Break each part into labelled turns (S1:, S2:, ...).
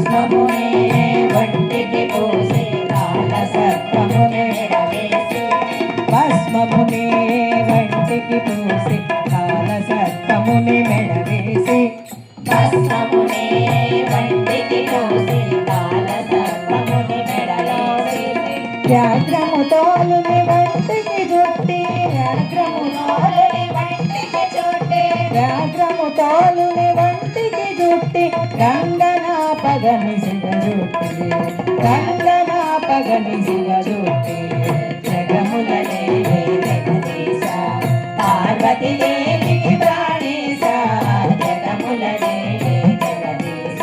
S1: భస్మమునే వంటికి పూసి కాల సర్పమునే మెడవేసి భస్మమునే వంటికి పూసి కాల సర్పముని మెడవేసి భస్మమునే వంటికి పూసి కాల సర్పముని మెడవేసి వ్యాఘ్రము తోలుని వంటికి జుట్టి వ్యాఘ్రము తోలుని వంటికి జుట్టి రంగనాపగని శివజుట్టి రంగనాపగని శివజుట్టి జగములనే జగదీశ పార్వతి దేవికి ప్రాణేశ జగములనే జగదీశ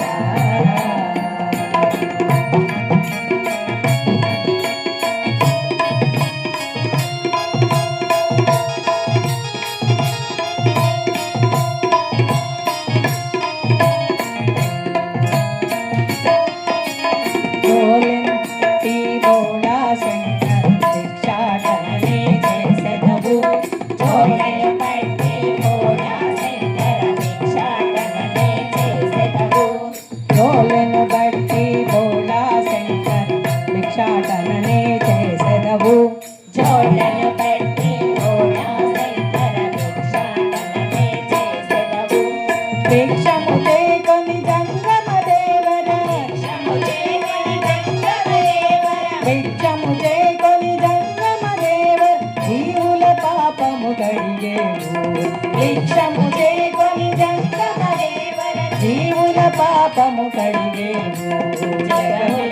S1: భిక్షాటననే చేసెదవు జోళ్ళను పెట్టి భోళా శంకర భిక్షాటననే చేసెదవు భిక్షము చేకొని జంగమ దేవర భిక్షము చేకొని జంగమ దేవర జీవుల పాపము కడిగేవు భిక్షము చేకొని జంగమ దేవర జీవుల పాపము కడిగేవు జగముల